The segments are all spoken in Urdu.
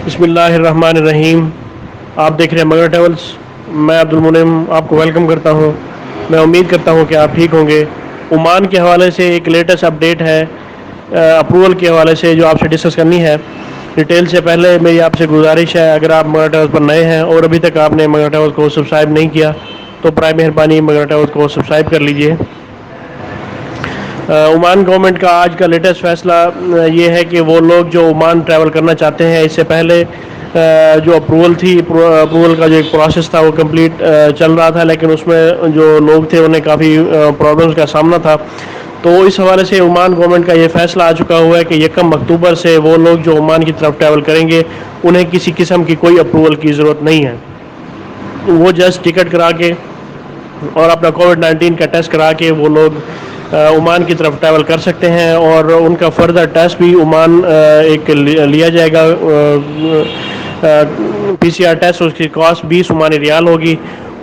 بسم اللہ الرحمن الرحیم. آپ دیکھ رہے ہیں مگر ٹریولز. میں عبد المنعم آپ کو ویلکم کرتا ہوں. میں امید کرتا ہوں کہ آپ ٹھیک ہوں گے. عمان کے حوالے سے ایک لیٹسٹ اپڈیٹ ہے اپروول کے حوالے سے جو آپ سے ڈسکس کرنی ہے. ڈیٹیل سے پہلے میری آپ سے گزارش ہے اگر آپ مگر ٹریولز پر نئے ہیں اور ابھی تک آپ نے مگر ٹریولز کو سبسکرائب نہیں کیا تو برائے مہربانی مگر ٹریولز کو سبسکرائب کر لیجئے. عمان گورنمنٹ کا آج کا لیٹسٹ فیصلہ یہ ہے کہ وہ لوگ جو عمان ٹریول کرنا چاہتے ہیں اس سے پہلے جو اپروول تھی اپروول کا جو ایک پروسیس تھا وہ کمپلیٹ چل رہا تھا لیکن اس میں جو لوگ تھے انہیں کافی پرابلمس کا سامنا تھا. تو اس حوالے سے عمان گورنمنٹ کا یہ فیصلہ آ چکا ہوا ہے کہ 1 اکتوبر سے وہ لوگ جو عمان کی طرف ٹریول کریں گے انہیں کسی قسم کی کوئی اپروول کی ضرورت نہیں ہے. وہ جسٹ ٹکٹ کرا کے اور اپنا کووڈ-19 کا ٹیسٹ کرا کے وہ لوگ عمان کی طرف ٹریول کر سکتے ہیں اور ان کا فردر ٹیسٹ بھی عمان ایک لیا جائے گا. PCR ٹیسٹ اس کی کاسٹ 20 عمانی ریال ہوگی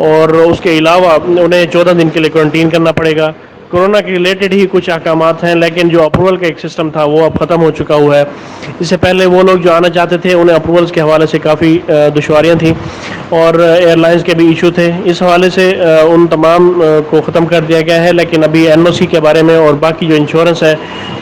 اور اس کے علاوہ انہیں 14 دن کے لیے کوارنٹین کرنا پڑے گا. کورونا کے ریلیٹڈ ہی کچھ احکامات ہیں لیکن جو اپروول کا ایک سسٹم تھا وہ اب ختم ہو چکا ہوا ہے. اس سے پہلے وہ لوگ جو آنا چاہتے تھے انہیں اپروولس کے حوالے سے کافی دشواریاں تھیں اور ایئر لائنس کے بھی ایشو تھے. اس حوالے سے ان تمام کو ختم کر دیا گیا ہے لیکن ابھی NOC کے بارے میں اور باقی جو انشورنس ہے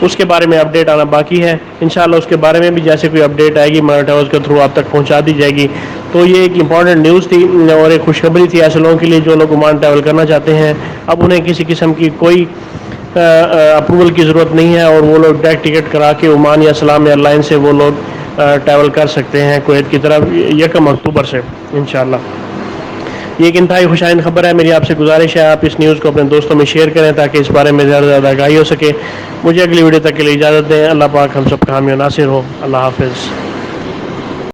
اس کے بارے میں اپڈیٹ آنا باقی ہے. انشاءاللہ اس کے بارے میں بھی جیسے کوئی اپڈیٹ آئے گی مگر ٹریولز کے تھرو آپ تک پہنچا دی جائے گی. تو یہ ایک امپورٹنٹ نیوز تھی اور ایک خوشخبری تھی ایسے لوگوں کے لیے جو لوگ عمان ٹریول کرنا چاہتے ہیں. اب انہیں کسی قسم کی کوئی اپروول کی ضرورت نہیں ہے اور وہ لوگ ڈائریکٹ ٹکٹ کرا کے عمان یا سلام ایئر لائن سے وہ لوگ ٹریول کر سکتے ہیں کویت کی طرف 1 اکتوبر سے انشاءاللہ. یہ ایک انتہائی خوشائن خبر ہے. میری آپ سے گزارش ہے آپ اس نیوز کو اپنے دوستوں میں شیئر کریں تاکہ اس بارے میں زیادہ سے زیادہ آگاہی ہو سکے. مجھے اگلی ویڈیو تک کے لیے اجازت دیں. اللہ پاک ہم سب کا حامی و ناصر ہو. اللہ حافظ.